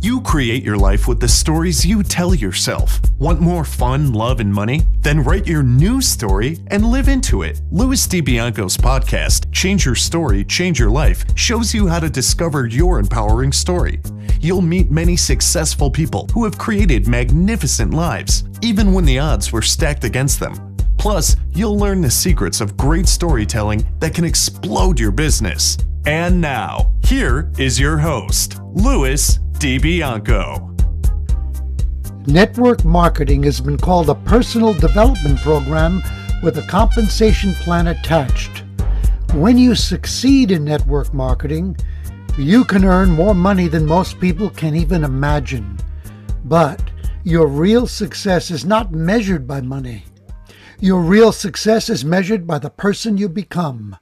You create your life with the stories you tell yourself. Want more fun, love, and money? Then write your new story and live into it. Louis Di Bianco's podcast, Change Your Story, Change Your Life, shows you how to discover your empowering story. You'll meet many successful people who have created magnificent lives, even when the odds were stacked against them. Plus, you'll learn the secrets of great storytelling that can explode your business. And now, here is your host, Louis Di Bianco. Network marketing has been called a personal development program with a compensation plan attached. When you succeed in network marketing, you can earn more money than most people can even imagine. But your real success is not measured by money. Your real success is measured by the person you become.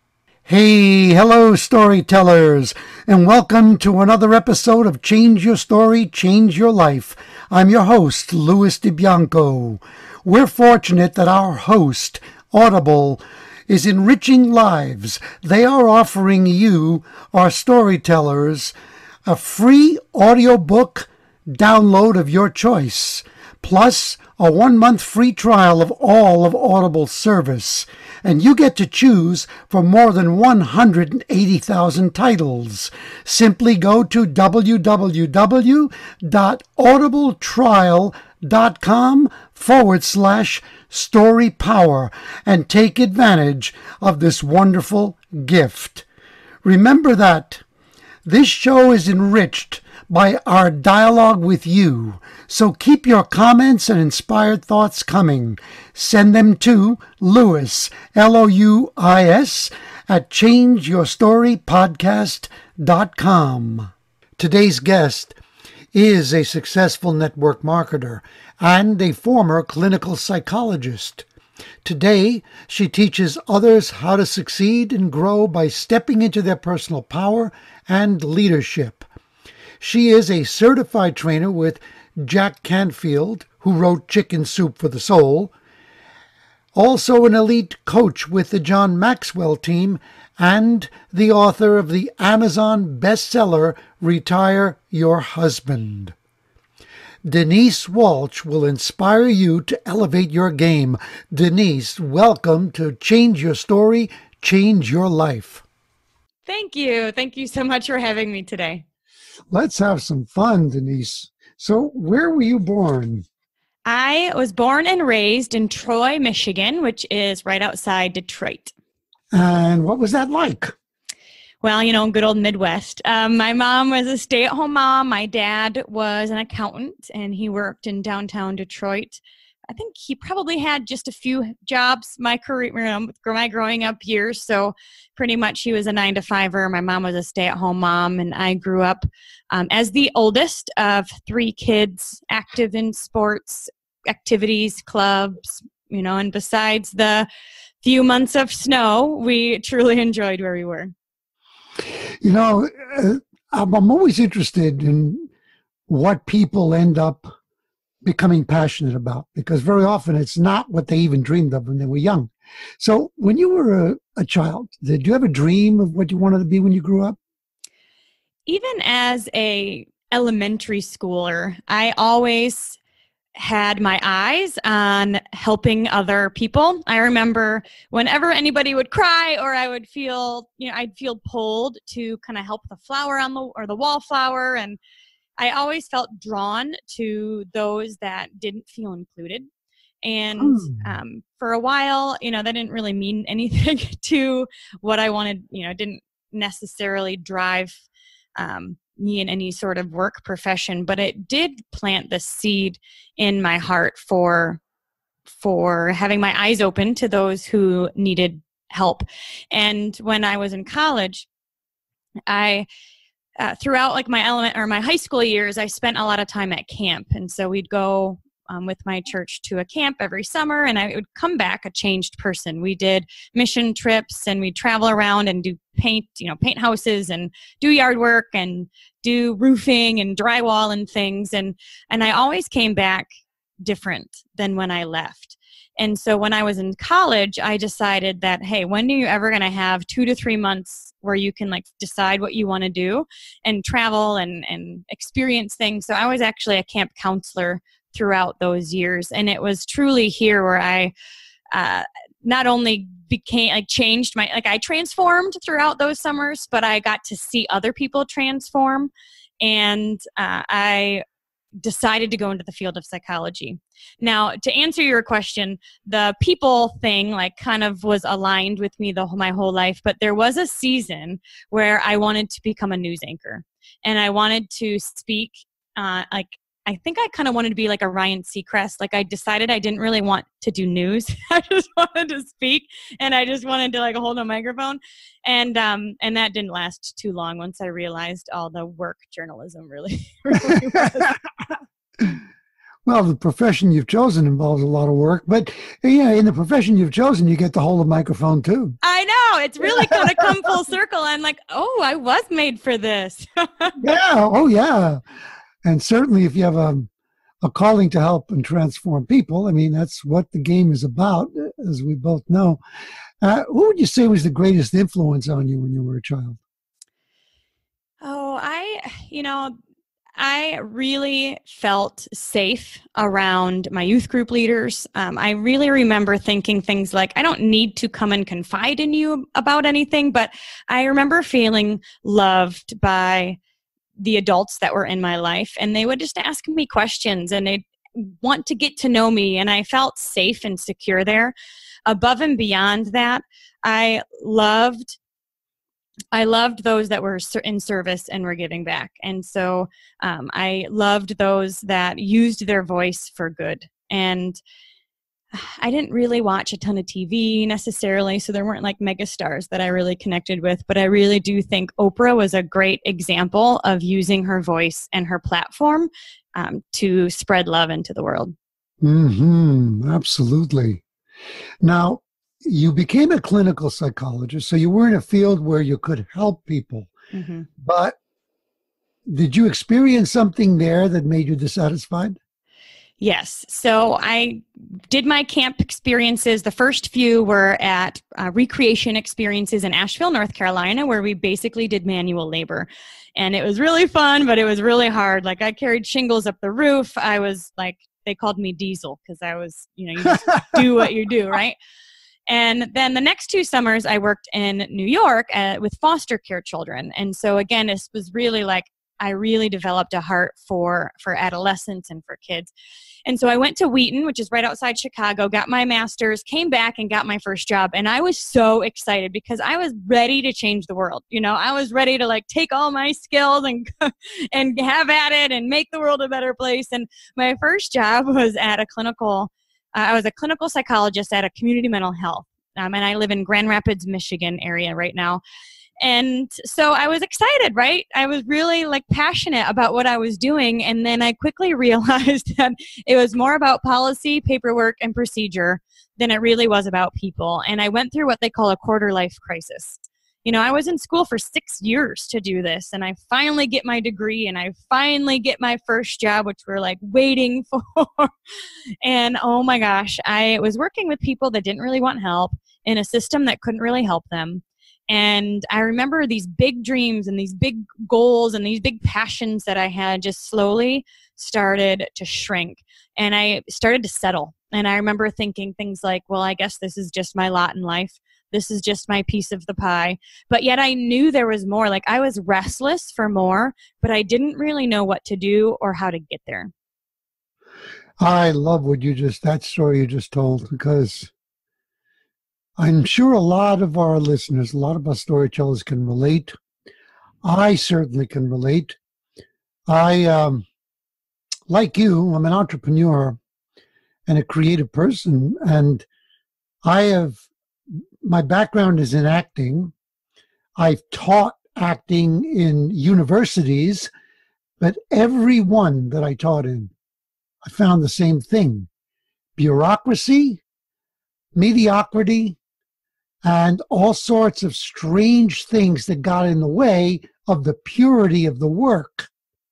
Hey, hello storytellers, and welcome to another episode of Change Your Story, Change Your Life. I'm your host, Louis Di Bianco. We're fortunate that our host, Audible, is enriching lives. They are offering you, our storytellers, a free audiobook download of your choice, plus a 1-month free trial of all of Audible's service. And you get to choose from more than 180,000 titles. Simply go to www.audibletrial.com/story power and take advantage of this wonderful gift. Remember that this show is enriched by our dialogue with you, so keep your comments and inspired thoughts coming. Send them to Louis, Louis, at changeyourstorypodcast.com. Today's guest is a successful network marketer and a former clinical psychologist. Today, she teaches others how to succeed and grow by stepping into their personal power and leadership. She is a certified trainer with Jack Canfield, who wrote Chicken Soup for the Soul, also an elite coach with the John Maxwell team, and the author of the Amazon bestseller, Retire Your Husband. Denise Walsh will inspire you to elevate your game. Denise, welcome to Change Your Story, Change Your Life. Thank you. Thank you so much for having me today. Let's have some fun, Denise. So, where were you born? I was born and raised in Troy, Michigan, which is right outside Detroit. And what was that like? Well, good old Midwest. My mom was a stay-at-home mom. My dad was an accountant, and he worked in downtown Detroit. I think he probably had just a few jobs my growing up years. So pretty much he was a 9-to-5er. My mom was a stay-at-home mom, and I grew up as the oldest of 3 kids, active in sports, activities, clubs, and besides the few months of snow, we truly enjoyed where we were. I'm always interested in what people end up becoming passionate about, because very often it's not what they even dreamed of when they were young. So when you were a child, did you have a dream of what you wanted to be when you grew up? Even as a elementary schooler, I always had my eyes on helping other people. I remember whenever anybody would cry, or I would feel, I'd feel pulled to kind of help the flower or the wallflower, and I always felt drawn to those that didn't feel included. And for a while, that didn't really mean anything to what I wanted, didn't necessarily drive me in any sort of work profession, but it did plant the seed in my heart for having my eyes open to those who needed help. And when I was in college, I throughout my high school years, I spent a lot of time at camp. And so we'd go with my church to a camp every summer, and I would come back a changed person. We did mission trips, and we'd travel around and do paint houses and do yard work and do roofing and drywall and things. And I always came back different than when I left. And so when I was in college, I decided that, hey, when are you ever going to have 2 to 3 months where you can like decide what you want to do and travel and experience things? So I was actually a camp counselor throughout those years. And it was truly here where I not only became like changed my, like I transformed throughout those summers, but I got to see other people transform. And I decided to go into the field of psychology. Now, to answer your question, the people thing like kind of was aligned with me my whole life, but there was a season where I wanted to become a news anchor, and I wanted to speak like I think I kind of wanted to be like a Ryan Seacrest. Like I decided I didn't really want to do news. I just wanted to speak, and I just wanted to like hold a microphone. And that didn't last too long once I realized all the work journalism really was. Well, the profession you've chosen involves a lot of work, but yeah, in the profession you've chosen, you get to hold a microphone too. I know. It's really kind of come full circle. I'm like, oh, I was made for this. Yeah. Oh, yeah. And certainly if you have a calling to help and transform people, I mean, that's what the game is about, as we both know. Who would you say was the greatest influence on you when you were a child? Oh, I really felt safe around my youth group leaders. I really remember thinking things like, I don't need to come and confide in you about anything, but I remember feeling loved by the adults that were in my life, and they would just ask me questions and they'd want to get to know me, and I felt safe and secure there. Above and beyond that, I loved those that were in service and were giving back. And so I loved those that used their voice for good. And I didn't really watch a ton of TV necessarily, so there weren't like megastars that I really connected with, but I really do think Oprah was a great example of using her voice and her platform to spread love into the world. Mm-hmm. Absolutely. Now, you became a clinical psychologist, so you were in a field where you could help people. Mm-hmm. But did you experience something there that made you dissatisfied? Yes. So I did my camp experiences. The first few were at recreation experiences in Asheville, North Carolina, where we basically did manual labor. And it was really fun, but it was really hard. Like I carried shingles up the roof. I was like, they called me Diesel because I was, you just do what you do, right? And then the next 2 summers I worked in New York with foster care children. And so again, this was really like, I really developed a heart for adolescents and for kids. And so I went to Wheaton, which is right outside Chicago, got my master's, came back and got my first job. And I was so excited because I was ready to change the world. I was ready to like take all my skills and have at it and make the world a better place. And my first job was at I was a clinical psychologist at a community mental health. And I live in Grand Rapids, Michigan area right now. And so I was excited, right? I was really like passionate about what I was doing. And then I quickly realized that it was more about policy, paperwork, and procedure than it really was about people. And I went through what they call a quarter life crisis. I was in school for 6 years to do this, and I finally get my degree, and I finally get my first job, which we're like waiting for. And oh my gosh, I was working with people that didn't really want help in a system that couldn't really help them. And I remember these big dreams and these big goals and these big passions that I had just slowly started to shrink. And I started to settle. And I remember thinking things like, well, I guess this is just my lot in life. This is just my piece of the pie. But yet I knew there was more. Like I was restless for more, but I didn't really know what to do or how to get there. I love that story you just told, because I'm sure a lot of our listeners, a lot of us storytellers can relate. I certainly can relate. I, like you, I'm an entrepreneur and a creative person, and my background is in acting. I've taught acting in universities, but every one that I taught in, I found the same thing: bureaucracy, mediocrity, and all sorts of strange things that got in the way of the purity of the work.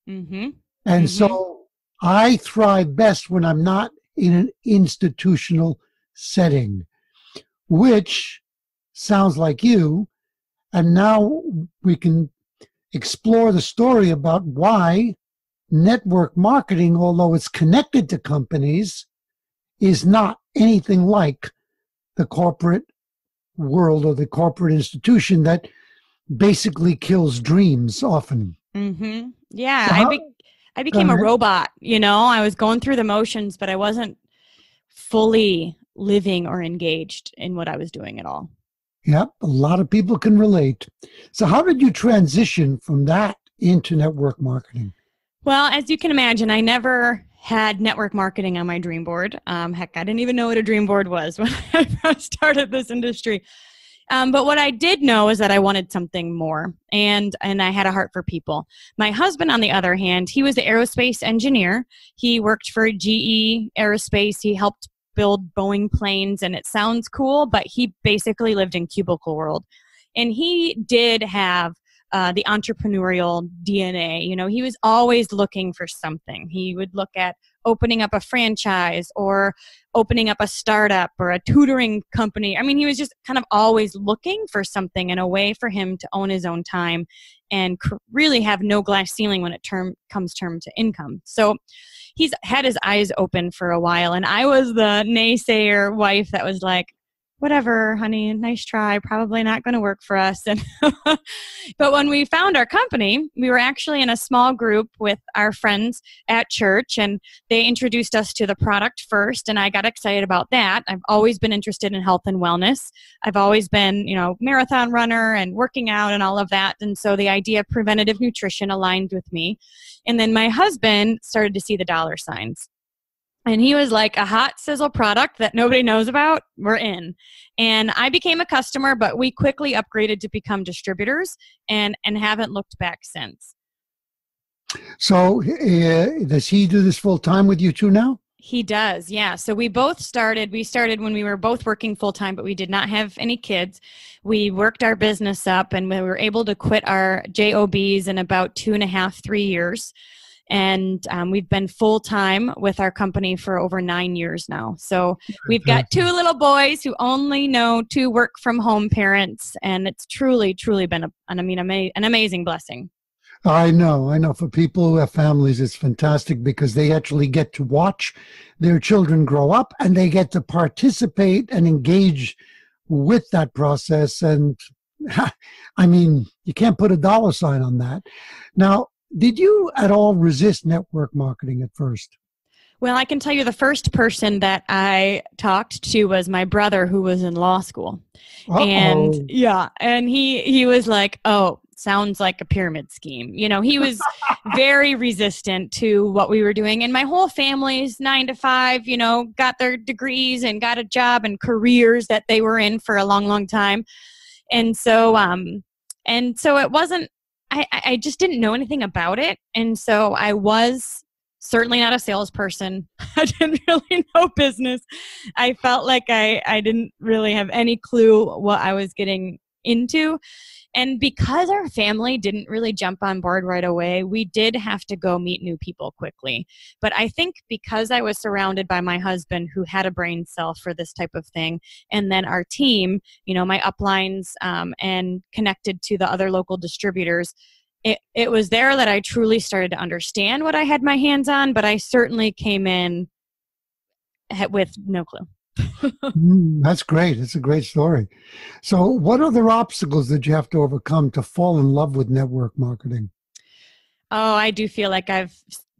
Mm-hmm. And so I thrive best when I'm not in an institutional setting, which sounds like you. And now we can explore the story about why network marketing, although it's connected to companies, is not anything like the corporate world or the corporate institution that basically kills dreams often. Mm-hmm. Yeah, So I became a robot, I was going through the motions, but I wasn't fully living or engaged in what I was doing at all. Yep, a lot of people can relate. So how did you transition from that into network marketing? Well, as you can imagine, I never had network marketing on my dream board. Heck, I didn't even know what a dream board was when I first started this industry. But what I did know is that I wanted something more, and I had a heart for people. My husband, on the other hand, he was an aerospace engineer. He worked for GE Aerospace. He helped build Boeing planes, and it sounds cool, but he basically lived in cubicle world. And he did have the entrepreneurial DNA. He was always looking for something. He would look at opening up a franchise or opening up a startup or a tutoring company. I mean, he was just kind of always looking for something and a way for him to own his own time and really have no glass ceiling when it comes to income. So he's had his eyes open for a while, and I was the naysayer wife that was like, whatever, honey, nice try, probably not going to work for us. And but when we found our company, we were actually in a small group with our friends at church, and they introduced us to the product first, and I got excited about that. I've always been interested in health and wellness. I've always been, marathon runner and working out and all of that, and so the idea of preventative nutrition aligned with me. And then my husband started to see the dollar signs. And he was like, a hot sizzle product that nobody knows about, we're in. And I became a customer, but we quickly upgraded to become distributors and haven't looked back since. So does he do this full time with you too now? He does, yeah. So we started when we were both working full time, but we did not have any kids. We worked our business up, and we were able to quit our JOBs in about 2.5, 3 years. And we've been full-time with our company for over 9 years now. So we've got 2 little boys who only know 2 work-from-home parents, and it's truly, truly been an amazing blessing. I know. For people who have families, it's fantastic because they actually get to watch their children grow up, and they get to participate and engage with that process. And I mean, you can't put a dollar sign on that. Now, did you at all resist network marketing at first? Well, I can tell you the first person that I talked to was my brother, who was in law school. Uh-oh. And he was like, oh, sounds like a pyramid scheme. He was very resistant to what we were doing. And my whole family's 9 to 5, got their degrees and got a job and careers that they were in for a long, long time. And so it wasn't, I just didn't know anything about it. And so I was certainly not a salesperson. I didn't really know business. I felt like I didn't really have any clue what I was getting into. And because our family didn't really jump on board right away, we did have to go meet new people quickly. But I think because I was surrounded by my husband, who had a brain cell for this type of thing, and then our team, my uplines, and connected to the other local distributors, it was there that I truly started to understand what I had my hands on, but I certainly came in with no clue. That's great. It's a great story. So what other obstacles did you have to overcome to fall in love with network marketing? Oh, I do feel like I've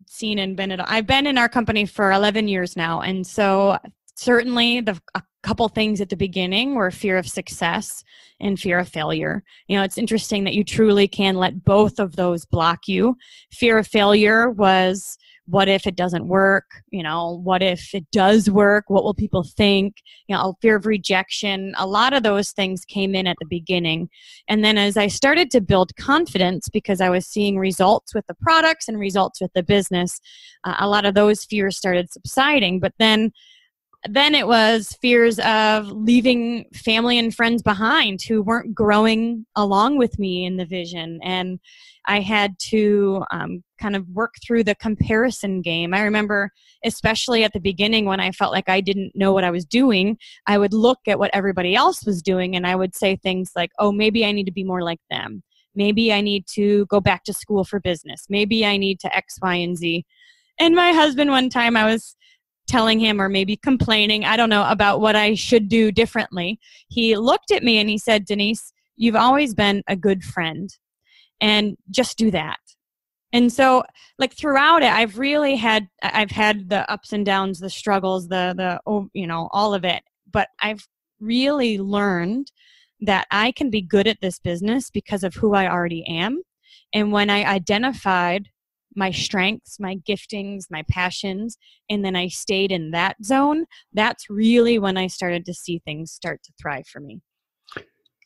seen and I've been in our company for 11 years now. And so certainly a couple things at the beginning were fear of success and fear of failure. It's interesting that you truly can let both of those block you. Fear of failure was, what if it doesn't work? What if it does work? What will people think? Fear of rejection. A lot of those things came in at the beginning. And then as I started to build confidence, because I was seeing results with the products and results with the business, a lot of those fears started subsiding. But then then it was fears of leaving family and friends behind who weren't growing along with me in the vision. And I had to kind of work through the comparison game. I remember, especially at the beginning when I felt like I didn't know what I was doing, I would look at what everybody else was doing and I would say things like, oh, maybe I need to be more like them. Maybe I need to go back to school for business. Maybe I need to X, Y, and Z. And my husband, one time I was telling him, or maybe complaining, I don't know, about what I should do differently. He looked at me and he said, Denise, you've always been a good friend, and just do that. And so, like, throughout it, I've had the ups and downs, the struggles, all of it. But I've really learned that I can be good at this business because of who I already am. And when I identified my strengths, my giftings, my passions, and then I stayed in that zone, that's really when I started to see things start to thrive for me.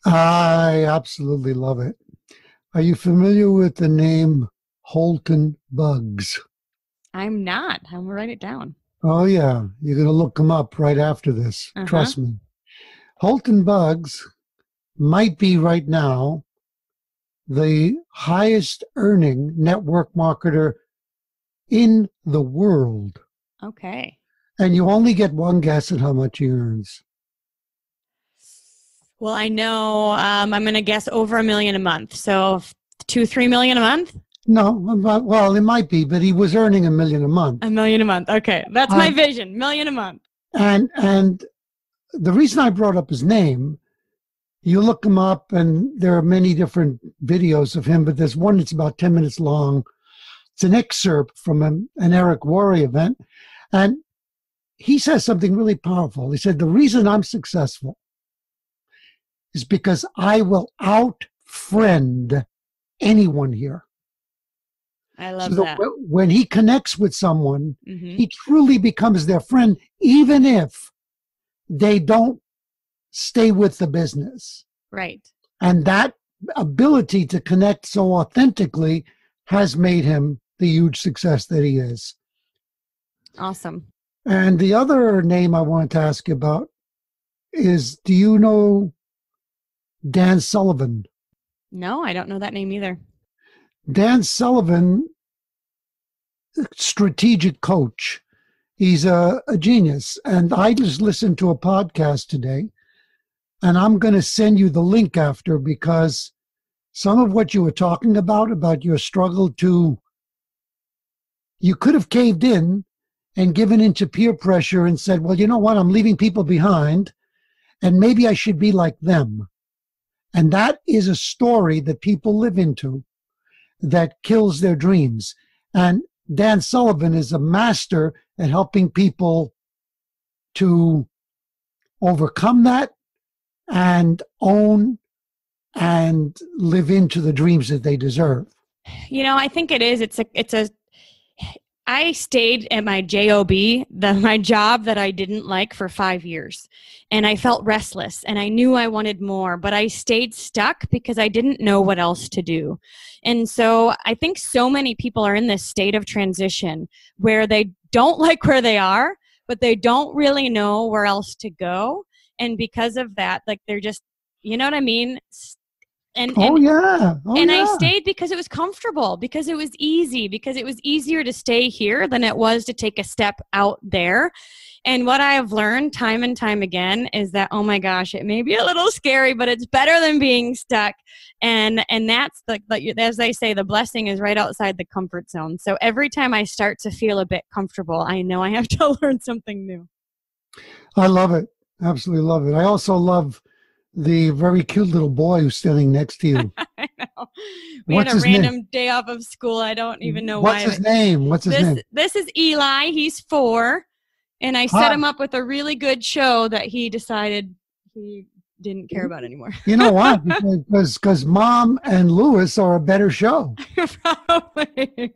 I absolutely love it. Are you familiar with the name Vulcan Bugs? I'm not. I'm going to write it down. Oh, yeah. You're going to look them up right after this. Trust me. Vulcan Bugs might be right now the highest earning network marketer in the world. Okay. And you only get one guess at how much he earns. Well, I know I'm going to guess over $1 million a month. So 2-3 million a month? No, well, it might be, but he was earning $1 million a month. $1 million a month. Okay. That's my vision. $1 million a month. And the reason I brought up his name, you look him up and there are many different videos of him, but there's one that's about 10 minutes long. It's an excerpt from an Eric Worre event. And he says something really powerful. He said, the reason I'm successful is because I will out-friend anyone here. I love that. When he connects with someone, he truly becomes their friend, even if they don't stay with the business. Right. And that ability to connect so authentically has made him the huge success that he is. Awesome. And the other name I wanted to ask you about is, do you know Dan Sullivan? No, I don't know that name either. Dan Sullivan, strategic coach. He's a genius. And I just listened to a podcast today, and I'm going to send you the link after, because some of what you were talking about your struggle you could have caved in and given into peer pressure and said, well, you know what? I'm leaving people behind, and maybe I should be like them. And that is a story that people live into that kills their dreams. And Dan Sullivan is a master at helping people to overcome that and own and live into the dreams that they deserve. You know, I think it is. I stayed at my job, my job that I didn't like, for 5 years. And I felt restless and I knew I wanted more, but I stayed stuck because I didn't know what else to do. And so I think so many people are in this state of transition where they don't like where they are, but they don't really know where else to go. And because of that, like, they're just, you know what I mean? I stayed because it was comfortable, because it was easy, because it was easier to stay here than it was to take a step out there. And what I have learned time and time again is that, oh my gosh, it may be a little scary, but it's better than being stuck. And that's as they say, the blessing is right outside the comfort zone. So every time I start to feel a bit comfortable, I know I have to learn something new. I love it. Absolutely love it. I also love the very cute little boy who's standing next to you. I know. We had a random day off of school. I don't even know why. What's his name? This is Eli. He's 4. And I set him up with a really good show that he decided he didn't care about anymore. You know what? Because Mom and Louis are a better show. Probably.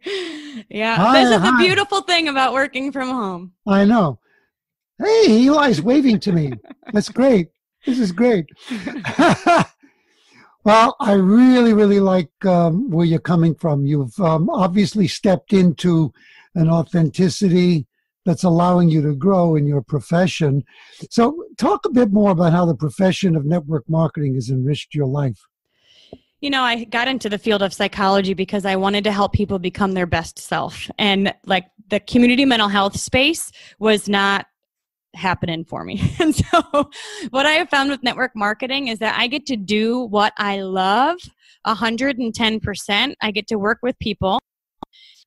Yeah. This is the beautiful thing about working from home. I know. Hey, Eli's waving to me. That's great. This is great. Well, I really, really like where you're coming from. You've obviously stepped into an authenticity that's allowing you to grow in your profession. So talk a bit more about how the profession of network marketing has enriched your life. I got into the field of psychology because I wanted to help people become their best self. And like the community mental health space was not happening for me. And so what I have found with network marketing is that I get to do what I love 110%. I get to work with people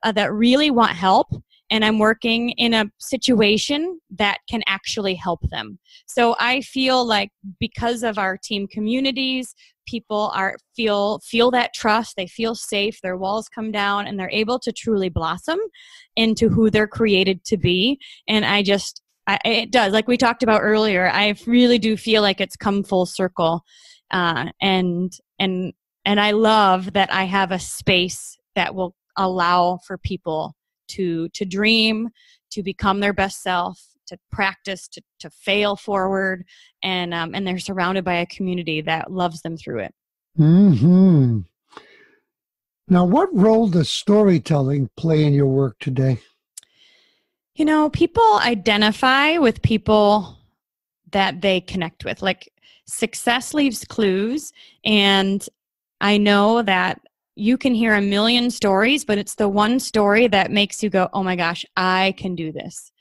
that really want help, and I'm working in a situation that can actually help them. So I feel like because of our team communities, people feel that trust, they feel safe, their walls come down, and they're able to truly blossom into who they're created to be. And it does, like we talked about earlier, I really do feel like it's come full circle. And I love that I have a space that will allow for people to dream, to become their best self, to practice, to fail forward, and they're surrounded by a community that loves them through it. Mm-hmm. Now, what role does storytelling play in your work today? People identify with people that they connect with. Like, success leaves clues, and I know that you can hear a million stories, but it's the one story that makes you go, oh my gosh, I can do this.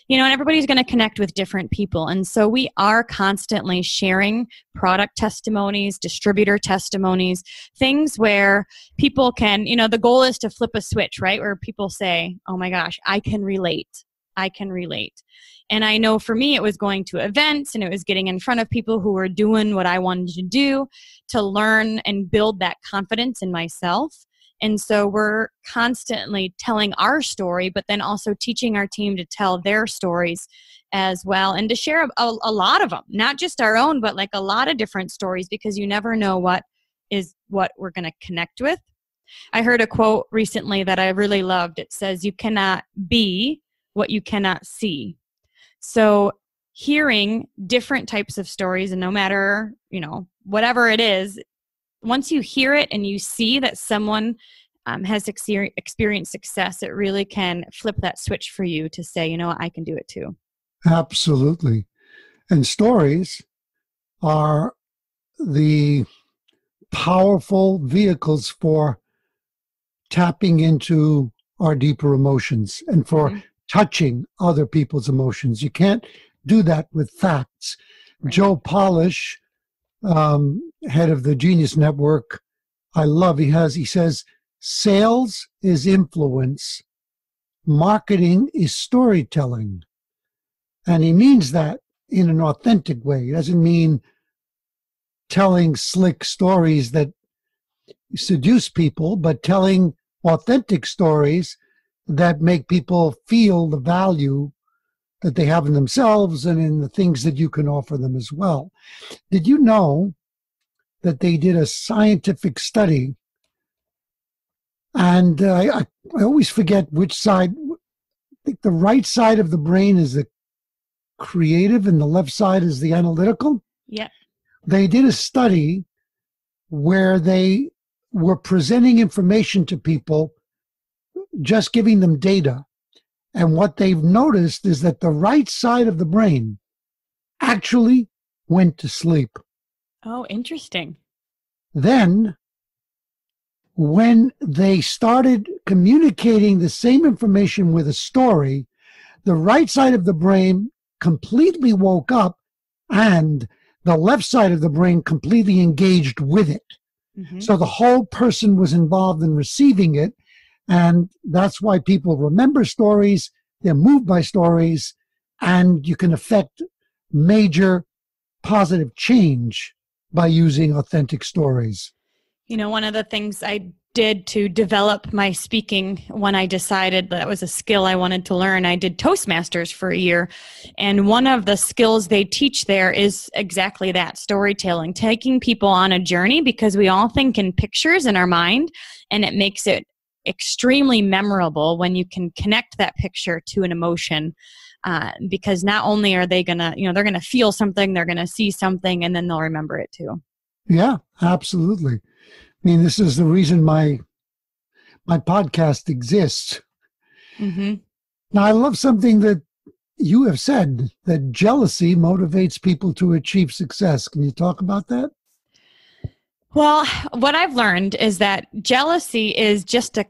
And everybody's going to connect with different people. And so we are constantly sharing product testimonies, distributor testimonies, things where people can, the goal is to flip a switch, right? Where people say, oh my gosh, I can relate. I can relate. And I know for me, it was going to events and it was getting in front of people who were doing what I wanted to do to learn and build that confidence in myself. And so we're constantly telling our story, but then also teaching our team to tell their stories as well, and to share a lot of them, not just our own, but like a lot of different stories, because you never know what we're going to connect with. I heard a quote recently that I really loved. It says, you cannot be what you cannot see. So hearing different types of stories, and no matter, whatever it is, once you hear it and you see that someone has experienced success, it really can flip that switch for you to say, I can do it too. Absolutely. And stories are the powerful vehicles for tapping into our deeper emotions and for touching other people's emotions. You can't do that with facts. Right. Joe Polish, head of the Genius Network, he says, sales is influence, marketing is storytelling. And he means that in an authentic way. He doesn't mean telling slick stories that seduce people, but telling authentic stories that make people feel the value that they have in themselves and in the things that you can offer them as well. Did you know that they did a scientific study? And I always forget which side. I think the right side of the brain is the creative and the left side is the analytical. Yeah. They did a study where they were presenting information to people, just giving them data. And what they've noticed is that the right side of the brain actually went to sleep. Oh, interesting. Then, when they started communicating the same information with a story, the right side of the brain completely woke up and the left side of the brain completely engaged with it. Mm-hmm. So the whole person was involved in receiving it. And that's why people remember stories, they're moved by stories, and you can affect major positive change by using authentic stories. One of the things I did to develop my speaking when I decided that was a skill I wanted to learn, I did Toastmasters for a year. And one of the skills they teach there is exactly that, storytelling, taking people on a journey, because we all think in pictures in our mind, and it makes it extremely memorable when you can connect that picture to an emotion, because not only are they gonna, they're gonna feel something, they're gonna see something, and then they'll remember it too. Yeah, absolutely. I mean, this is the reason my podcast exists. Mm-hmm. Now, I love something that you have said that jealousy motivates people to achieve success. Can you talk about that? Well, what I've learned is that jealousy is just a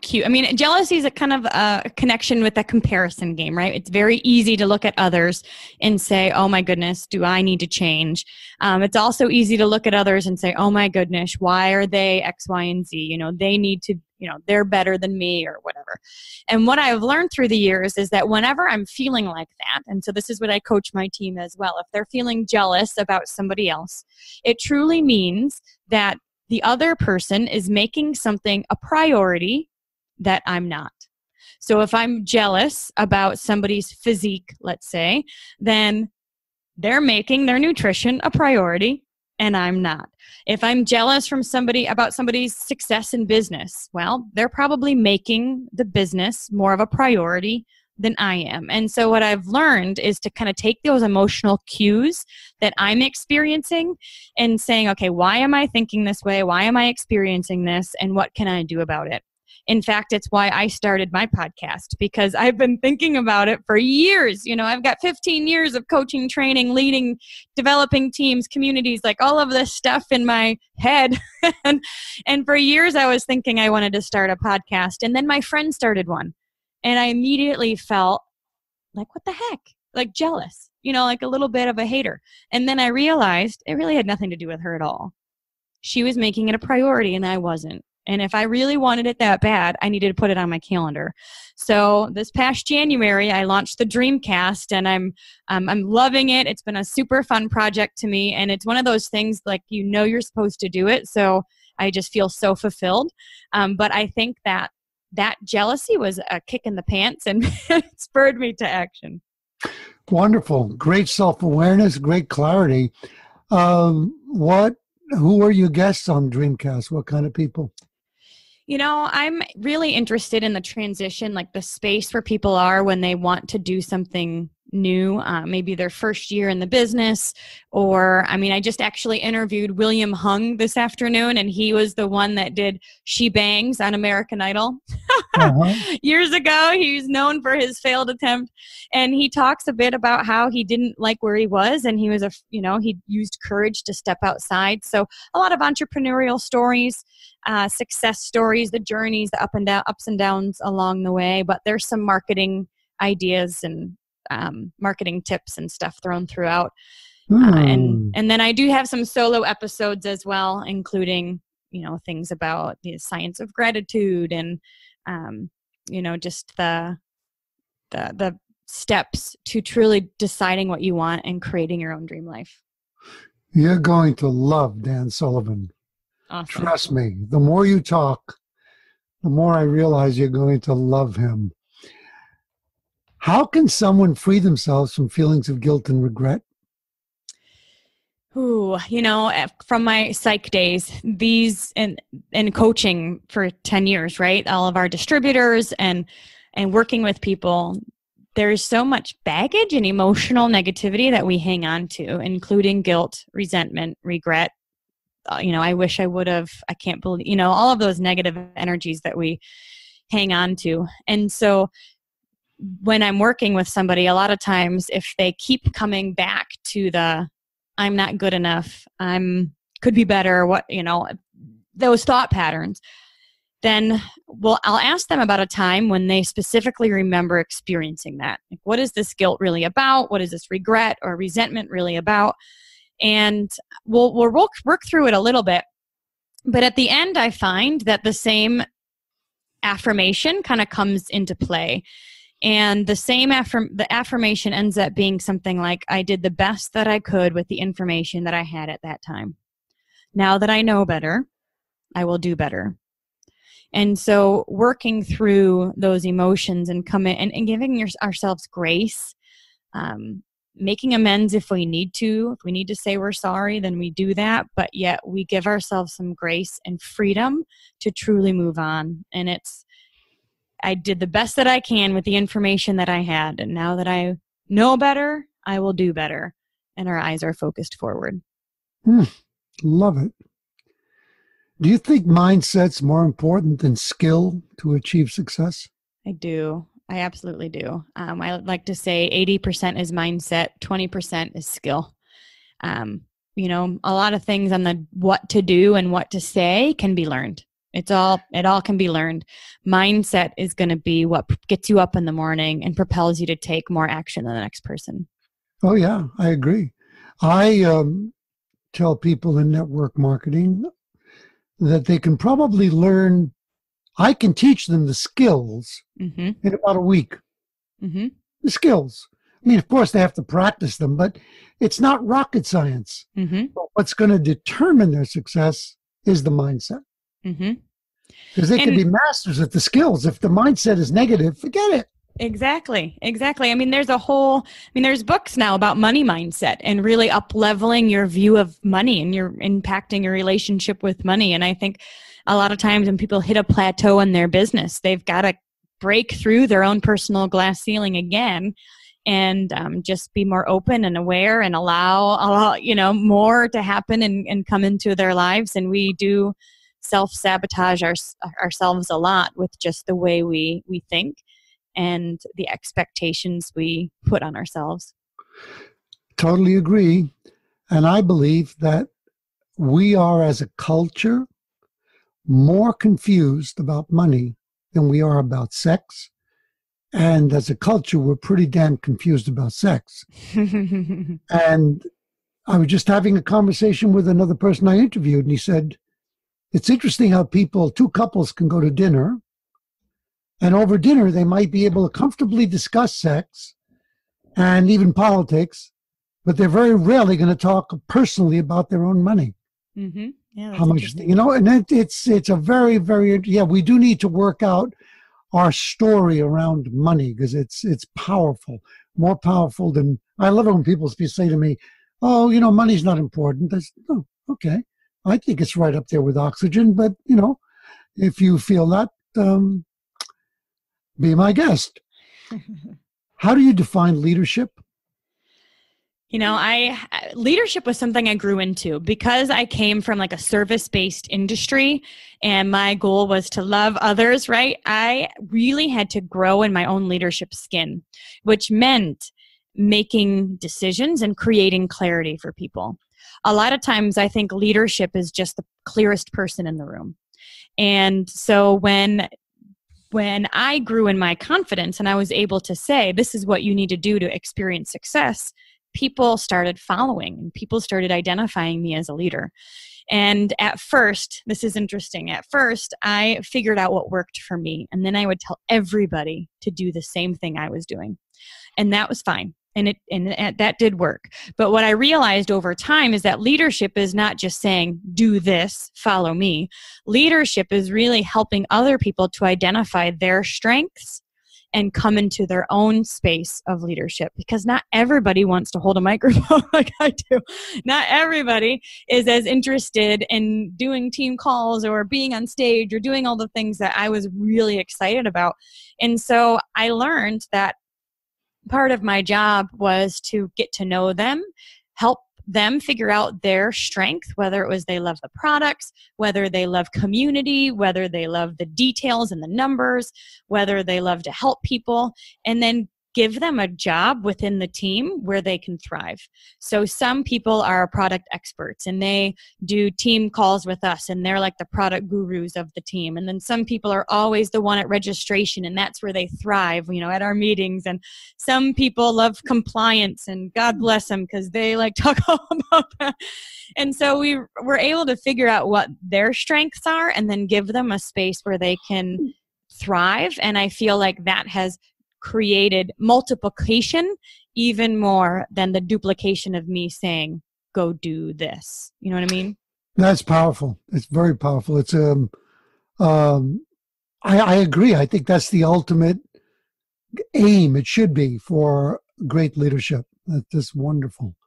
cue. I mean, jealousy is a kind of a connection with a comparison game, right? It's very easy to look at others and say, oh my goodness, do I need to change? It's also easy to look at others and say, oh my goodness, why are they X, Y, and Z? You know, they need to, you know, they're better than me or whatever. And what I've learned through the years is that whenever I'm feeling like that, and so this is what I coach my team as well, if they're feeling jealous about somebody else, it truly means that the other person is making something a priority that I'm not. So if I'm jealous about somebody's physique, let's say, then they're making their nutrition a priority and I'm not. If I'm jealous from somebody about somebody's success in business, well, they're probably making the business more of a priority than I am. And so what I've learned is to kind of take those emotional cues that I'm experiencing and saying, okay, why am I thinking this way? Why am I experiencing this? And what can I do about it? In fact, it's why I started my podcast, because I've been thinking about it for years. You know, I've got 15 years of coaching, training, leading, developing teams, communities, like all of this stuff in my head. and for years I was thinking I wanted to start a podcast. And then my friend started one. And I immediately felt like, what the heck? Like jealous, you know, like a little bit of a hater. And then I realized it really had nothing to do with her at all. She was making it a priority and I wasn't. And if I really wanted it that bad, I needed to put it on my calendar. So this past January, I launched the Dreamcast, and I'm loving it. It's been a super fun project to me, and it's one of those things like you know you're supposed to do it. So I just feel so fulfilled. But I think that jealousy was a kick in the pants, and it spurred me to action. Wonderful, great self-awareness, great clarity. Who are your guests on Dreamcast? What kind of people? You know, I'm really interested in the transition, like the space where people are when they want to do something new, maybe their first year in the business, or, I mean, I just actually interviewed William Hung this afternoon, and he was the one that did She Bangs on American Idol. Years ago. He's known for his failed attempt, and he talks a bit about how he didn't like where he was, and he was he used courage to step outside. So a lot of entrepreneurial stories, success stories, the journeys, the ups and downs along the way, but there's some marketing ideas and marketing tips and stuff thrown throughout. And then I do have some solo episodes as well, including, you know, things about the science of gratitude and, you know, just the steps to truly deciding what you want and creating your own dream life. You're going to love Dan Sullivan. Awesome. Trust me. The more you talk, the more I realize you're going to love him. How can someone free themselves from feelings of guilt and regret? Ooh, you know, from my psych days, these and coaching for 10 years, right? All of our distributors and working with people, there's so much baggage and emotional negativity that we hang on to, including guilt, resentment, regret. You know, I wish I would have, I can't believe, you know, all of those negative energies that we hang on to. And so when I'm working with somebody, a lot of times if they keep coming back to the I'm not good enough, could be better, what, you know, those thought patterns, then I'll ask them about a time when they specifically remember experiencing that. Like, what is this guilt really about? What is this regret or resentment really about? And we'll work through it a little bit. But at the end, I find that the same affirmation kind of comes into play. And the same the affirmation ends up being something like, I did the best that I could with the information that I had at that time. Now that I know better, I will do better. And so working through those emotions and giving ourselves grace, making amends if we need to. If we need to say we're sorry, then we do that. But yet we give ourselves some grace and freedom to truly move on. And I did the best that I can with the information that I had. And now that I know better, I will do better. And our eyes are focused forward. Love it. Do you think mindset's more important than skill to achieve success? I do. I absolutely do. I like to say 80% is mindset, 20% is skill. You know, a lot of things on the what to do and what to say can be learned. It all can be learned. Mindset is going to be what gets you up in the morning and propels you to take more action than the next person. Oh, yeah, I agree. I tell people in network marketing that they can probably learn, I can teach them the skills in about a week. The skills. I mean, of course, they have to practice them, but it's not rocket science. But what's going to determine their success is the mindset. Because they can be masters at the skills. If the mindset is negative, forget it. Exactly. I mean, there's books now about money mindset and really up-leveling your view of money and you're impacting your relationship with money. And I think a lot of times when people hit a plateau in their business, they've got to break through their own personal glass ceiling again and just be more open and aware and allow more to happen and come into their lives. And we do self-sabotage ourselves a lot with just the way we think and the expectations we put on ourselves. Totally agree. And I believe that we are, as a culture, more confused about money than we are about sex. And as a culture, we're pretty damn confused about sex. And I was just having a conversation with another person I interviewed, and he said, it's interesting how two couples can go to dinner, and over dinner, they might be able to comfortably discuss sex and even politics, but they're very rarely going to talk personally about their own money. Yeah, how much, and it's a very, very, we do need to work out our story around money because it's powerful, more powerful than, I love it when people say to me, oh, money's not important. I say, oh, okay. I think it's right up there with oxygen, but, if you feel that, be my guest. How do you define leadership? Leadership was something I grew into because I came from like a service-based industry and my goal was to love others, right? I really had to grow in my own leadership skin, which meant making decisions and creating clarity for people. A lot of times I think leadership is just the clearest person in the room. And so when I grew in my confidence and I was able to say, this is what you need to do to experience success, people started following and people started identifying me as a leader. And at first, this is interesting, at first I figured out what worked for me. And then I would tell everybody to do the same thing I was doing. And that was fine. And that did work. But what I realized over time is that leadership is not just saying, do this, follow me. Leadership is really helping other people to identify their strengths and come into their own space of leadership, because not everybody wants to hold a microphone like I do. Not everybody is as interested in doing team calls or being on stage or doing all the things that I was really excited about. And so I learned that part of my job was to get to know them, help them figure out their strength, whether it was they love the products, whether they love community, whether they love the details and the numbers, whether they love to help people, and then give them a job within the team where they can thrive. So some people are product experts and they do team calls with us and they're like the product gurus of the team. And then some people are always the one at registration and that's where they thrive, at our meetings. And some people love compliance and God bless them because they like talk all about that. And so we were able to figure out what their strengths are and then give them a space where they can thrive. And I feel like that has created multiplication even more than the duplication of me saying, go do this. You know what I mean? That's powerful. It's very powerful. It's I agree. I think that's the ultimate aim. It should be for great leadership. That's just wonderful.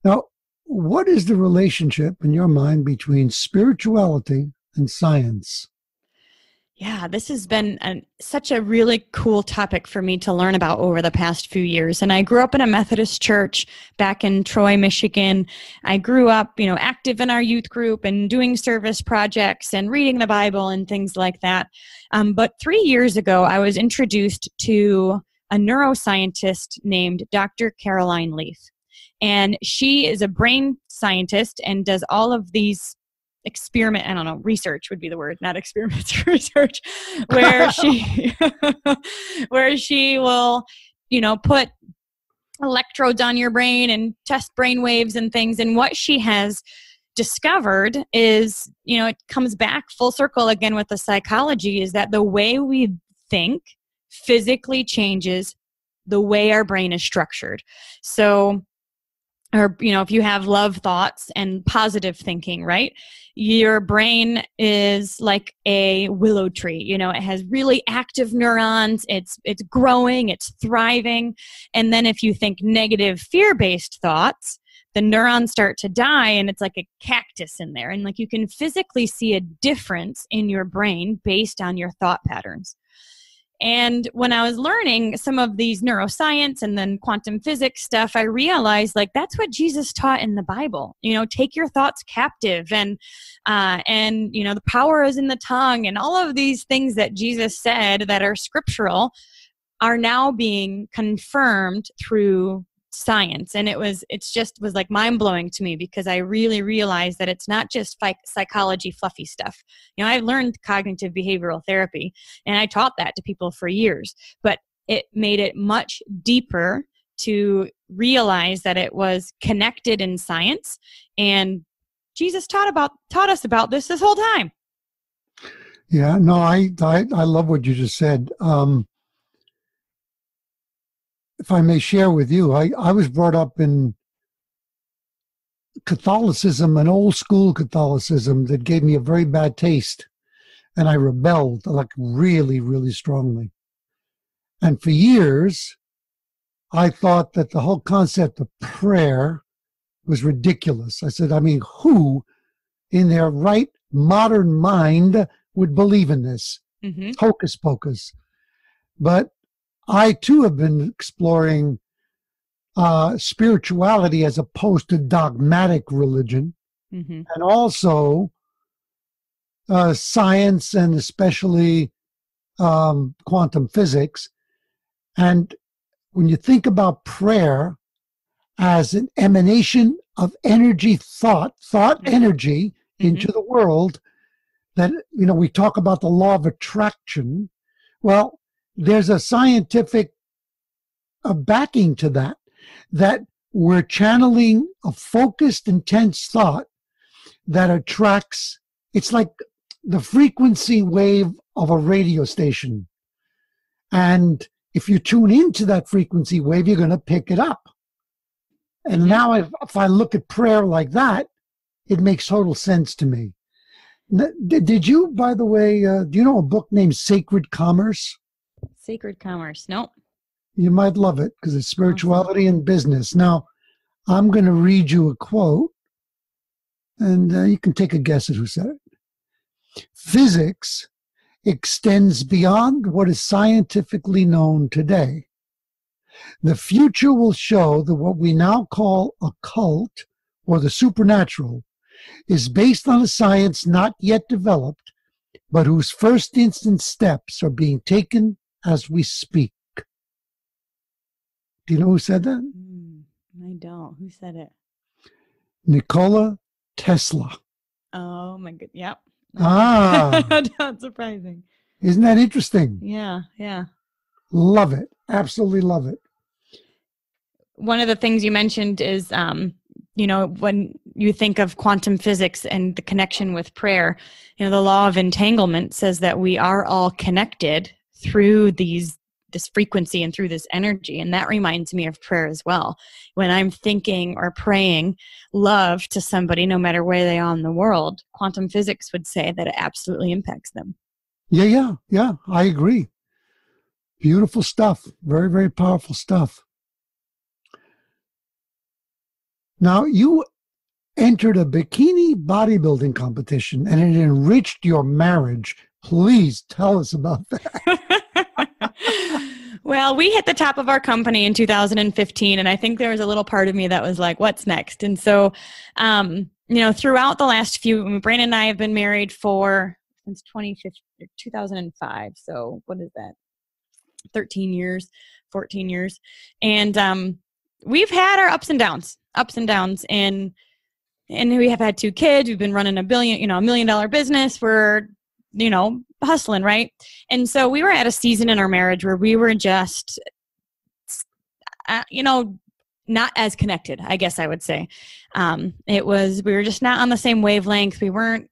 Now, what is the relationship in your mind between spirituality and science? Yeah, this has been such a really cool topic for me to learn about over the past few years. And I grew up in a Methodist church back in Troy, Michigan. I grew up, active in our youth group and doing service projects and reading the Bible and things like that. But 3 years ago, I was introduced to a neuroscientist named Dr. Caroline Leaf. And she is a brain scientist and does all of these research would be the word, not experiments, research, where she will, put electrodes on your brain and test brain waves and things. And what she has discovered is, it comes back full circle again with the psychology, is that the way we think physically changes the way our brain is structured. So, or, if you have love thoughts and positive thinking, right? Your brain is like a willow tree. It has really active neurons. It's growing, it's thriving. And then if you think negative fear-based thoughts, the neurons start to die and it's like a cactus in there. And like you can physically see a difference in your brain based on your thought patterns. And when I was learning some of these neuroscience and then quantum physics stuff, I realized that's what Jesus taught in the Bible. Take your thoughts captive, and the power is in the tongue, and all of these things that Jesus said that are scriptural are now being confirmed through science. And it was like mind-blowing to me, because I really realized that it's not just psychology fluffy stuff. I've learned cognitive behavioral therapy and I taught that to people for years, but it made it much deeper to realize that it was connected in science, and Jesus taught us about this whole time. Yeah, no, I love what you just said. If I may share with you, I was brought up in Catholicism, an old school Catholicism that gave me a very bad taste. And I rebelled really, really strongly. And for years, I thought that the whole concept of prayer was ridiculous. I said, who in their right modern mind would believe in this? Mm-hmm. Hocus pocus. But I, too, have been exploring spirituality as opposed to dogmatic religion, mm-hmm. and also science, and especially quantum physics. And when you think about prayer as an emanation of energy, thought energy mm-hmm. into the world, that, we talk about the law of attraction. Well, there's a scientific backing to that we're channeling a focused, intense thought that attracts. It's like the frequency wave of a radio station. And if you tune into that frequency wave, you're going to pick it up. And now if I look at prayer like that, it makes total sense to me. Did you, by the way, do you know a book named Sacred Commerce? Sacred Commerce. Nope. You might love it because it's spirituality and business. Now, I'm going to read you a quote, and you can take a guess at who said it. Physics extends beyond what is scientifically known today. The future will show that what we now call occult or the supernatural is based on a science not yet developed, but whose first instance steps are being taken as we speak. Do you know who said that? I don't. Who said it? Nikola Tesla. Oh my good. Yep. Not surprising. Isn't that interesting? Yeah. Love it. Absolutely love it. One of the things you mentioned is, when you think of quantum physics and the connection with prayer, the law of entanglement says that we are all connected through this frequency and through this energy. And that reminds me of prayer as well. When I'm thinking or praying love to somebody, no matter where they are in the world, quantum physics would say that it absolutely impacts them. Yeah. I agree. Beautiful stuff. Very, very powerful stuff. Now, you entered a bikini bodybuilding competition and it enriched your marriage. Please tell us about that. Well, we hit the top of our company in 2015, and I think there was a little part of me that was like, what's next? And so, throughout the last Brandon and I have been married since 2005. So what is that? 13 years, 14 years. And we've had our ups and downs. And we have had 2 kids. We've been running $1 million business. We're, hustling, right? And so we were at a season in our marriage where we were just, not as connected, I guess I would say. We were just not on the same wavelength. We weren't,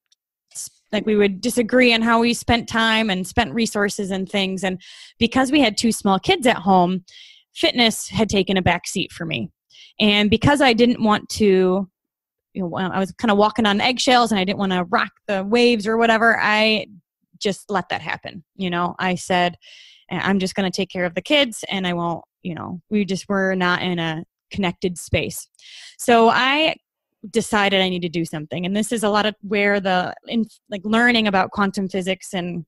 like, we would disagree on how we spent time and spent resources and things. And because we had 2 small kids at home, fitness had taken a back seat for me. And because I didn't want to, I was kind of walking on eggshells and I didn't want to rock the waves or whatever, I just let that happen. I said, I'm just going to take care of the kids and I won't, we just were not in a connected space. So I decided I need to do something. And this is a lot of where learning about quantum physics and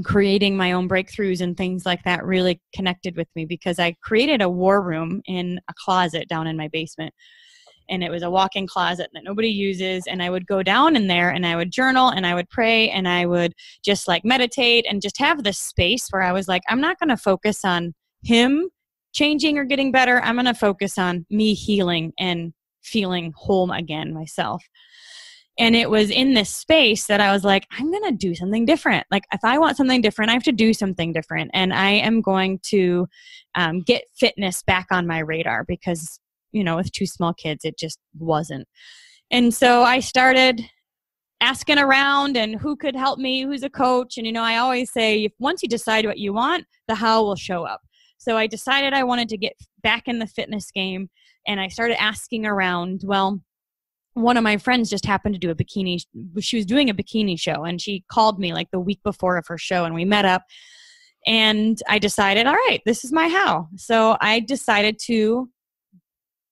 creating my own breakthroughs and things like that really connected with me, because I created a war room in a closet down in my basement. And it was a walk-in closet that nobody uses. And I would go down in there and I would journal and I would pray and I would just meditate and just have this space where I was like, I'm not going to focus on him changing or getting better. I'm going to focus on me healing and feeling whole again myself. And it was in this space that I was like, I'm going to do something different. Like, if I want something different, I have to do something different. And I am going to get fitness back on my radar, because with 2 small kids, it just wasn't. And so I started asking around and who could help me, who's a coach. And, I always say, once you decide what you want, the how will show up. So I decided I wanted to get back in the fitness game. And I started asking around. Well, one of my friends just happened to do she was doing a bikini show, and she called me the week before of her show, and we met up. And I decided, all right, this is my how. So I decided to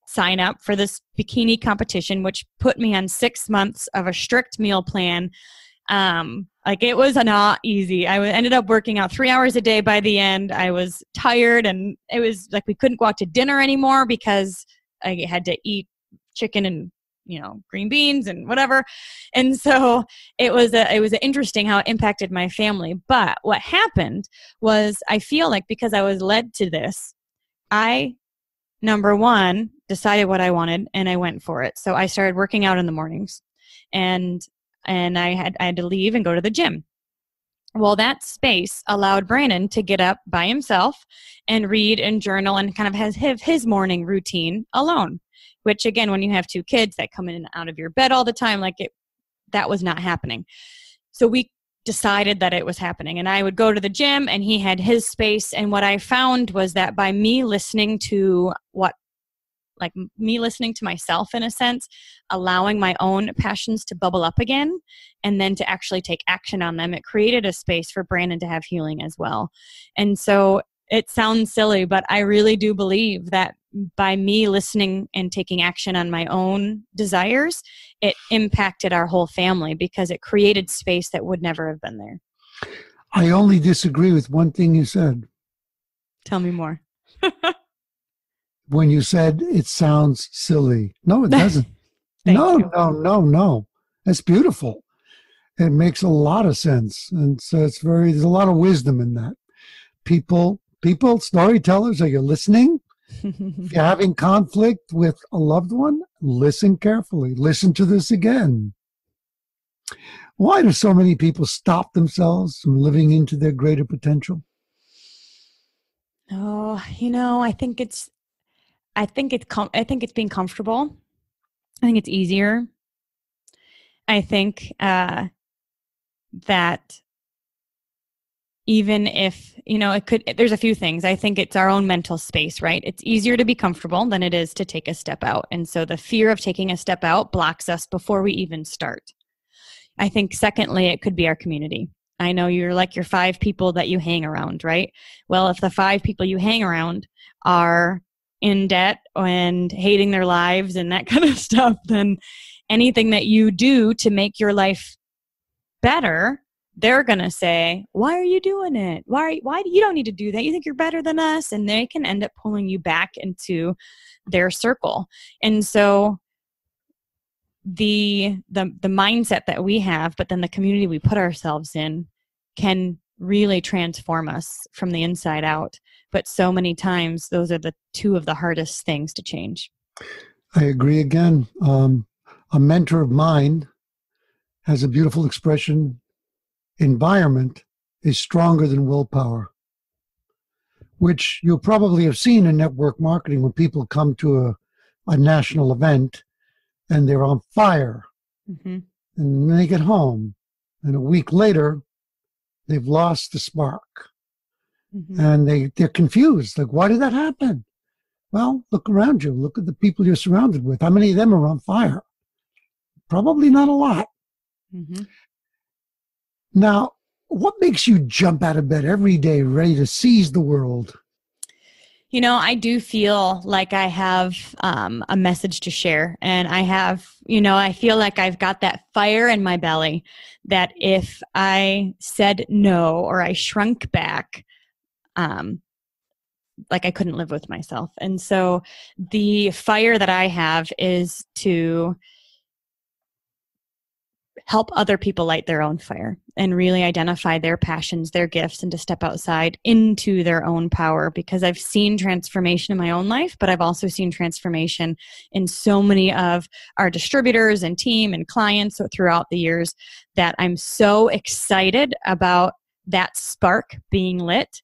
sign up for this bikini competition, which put me on 6 months of a strict meal plan. It was not easy. I ended up working out 3 hours a day by the end. I was tired, and it was like we couldn't go out to dinner anymore because I had to eat chicken and green beans and whatever. And so it was interesting how it impacted my family. But what happened was, I feel like because I was led to this, I, number one, decided what I wanted and I went for it. So I started working out in the mornings, and I had to leave and go to the gym. Well, that space allowed Brandon to get up by himself and read and journal and kind of have his morning routine alone, which, again, when you have 2 kids that come in and out of your bed all the time, that was not happening. So we decided that it was happening, and I would go to the gym and he had his space. And what I found was that by me listening to myself, in a sense, allowing my own passions to bubble up again and then to actually take action on them, it created a space for Brandon to have healing as well. And so it sounds silly, but I really do believe that by me listening and taking action on my own desires, it impacted our whole family, because it created space that would never have been there. I only disagree with one thing you said. Tell me more. When you said it sounds silly. No, it doesn't. No. That's beautiful. It makes a lot of sense. And so there's a lot of wisdom in that. People, storytellers, are you listening? If you're having conflict with a loved one, listen carefully. Listen to this again. Why do so many people stop themselves from living into their greater potential? Oh, I think it's being comfortable. I think it's easier. I think that even if, there's a few things. I think it's our own mental space, right? It's easier to be comfortable than it is to take a step out. And so the fear of taking a step out blocks us before we even start. I think secondly, it could be our community. I know you're your 5 people that you hang around, right? Well, if the 5 people you hang around are in debt and hating their lives and that kind of stuff, then anything that you do to make your life better they're going to say, why are you doing it? Why you don't need to do that? You think you're better than us? And they can end up pulling you back into their circle. And so the mindset that we have, but then the community we put ourselves in can really transform us from the inside out. But so many times, those are the two of the hardest things to change. I agree again. A mentor of mine has a beautiful expression: environment is stronger than willpower, which you'll probably have seen in network marketing when people come to a national event and they're on fire. Mm-hmm. And when they get home, and a week later, they've lost the spark. Mm-hmm. And they're confused. Like, why did that happen? Well, look around you. Look at the people you're surrounded with. How many of them are on fire? Probably not a lot. Mm-hmm. Now, what makes you jump out of bed every day ready to seize the world? You know, I do feel like I have a message to share, and I feel like I've got that fire in my belly that if I said no or I shrunk back, like I couldn't live with myself. And so the fire that I have is to help other people light their own fire and really identify their passions, their gifts, and to step outside into their own power, because I've seen transformation in my own life, but I've also seen transformation in so many of our distributors and team and clients throughout the years that I'm so excited about that spark being lit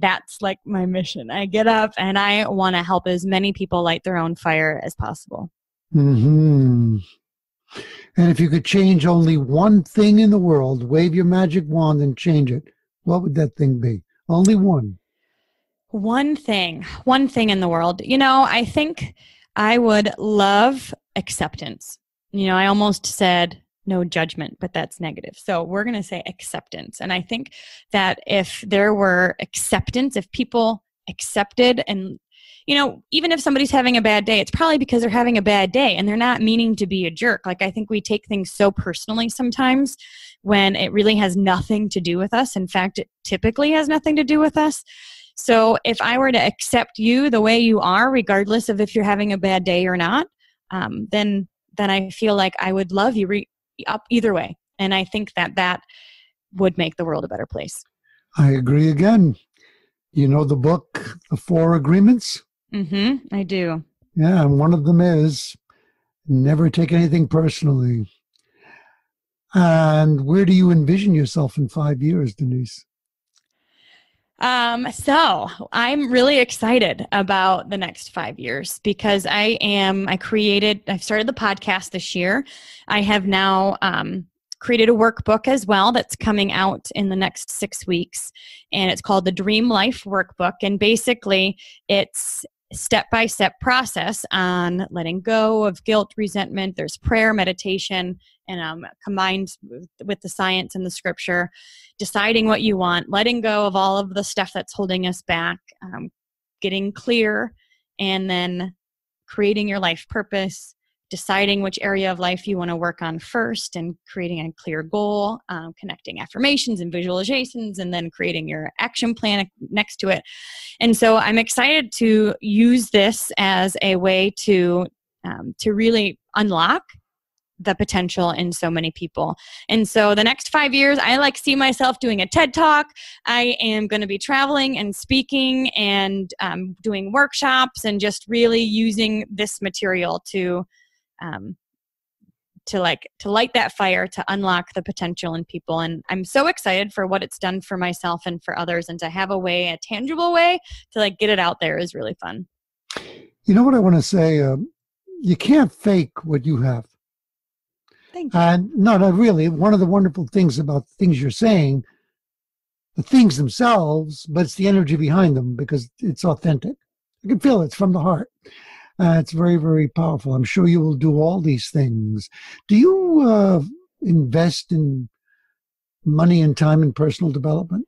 that's like my mission. I get up and I want to help as many people light their own fire as possible. Mm-hmm. And if you could change only one thing in the world, wave your magic wand and change it, what would that thing be? Only one. One thing in the world. You know, I think I would love acceptance. You know, I almost said no judgment, but that's negative. So we're going to say acceptance. And I think that if there were acceptance, if people accepted, and you know, even if somebody's having a bad day, it's probably because they're having a bad day and they're not meaning to be a jerk. Like, I think we take things so personally sometimes when it really has nothing to do with us. In fact, it typically has nothing to do with us. So if I were to accept you the way you are, regardless of if you're having a bad day or not, then I feel like I would love you up either way. And I think that would make the world a better place. I agree again. You know the book, The Four Agreements? Mm-hmm, I do. Yeah, and one of them is never take anything personally. And where do you envision yourself in 5 years, Denise? So I'm really excited about the next 5 years because I've started the podcast this year. I have now, created a workbook as well that's coming out in the next 6 weeks, and it's called the Dream Life Workbook. And basically it's step-by-step process on letting go of guilt, resentment. There's prayer, meditation, and combined with the science and the scripture, deciding what you want, letting go of all of the stuff that's holding us back, getting clear, and then creating your life purpose, deciding which area of life you want to work on first, and creating a clear goal, connecting affirmations and visualizations, and then creating your action plan next to it. And so I'm excited to use this as a way to really unlock the potential in so many people. And so the next 5 years, I see myself doing a TED Talk. I am going to be traveling and speaking and doing workshops and just really using this material to light that fire, to unlock the potential in people. And I'm so excited for what it's done for myself and for others, and to have a tangible way to get it out there is really fun. You know what I want to say? You can't fake what you have. Thank you. And no, really, one of the wonderful things about things you're saying, the things themselves, but it's the energy behind them, because it's authentic. You can feel it's from the heart. It's very, very powerful. I'm sure you will do all these things. Do you invest in money and time in personal development?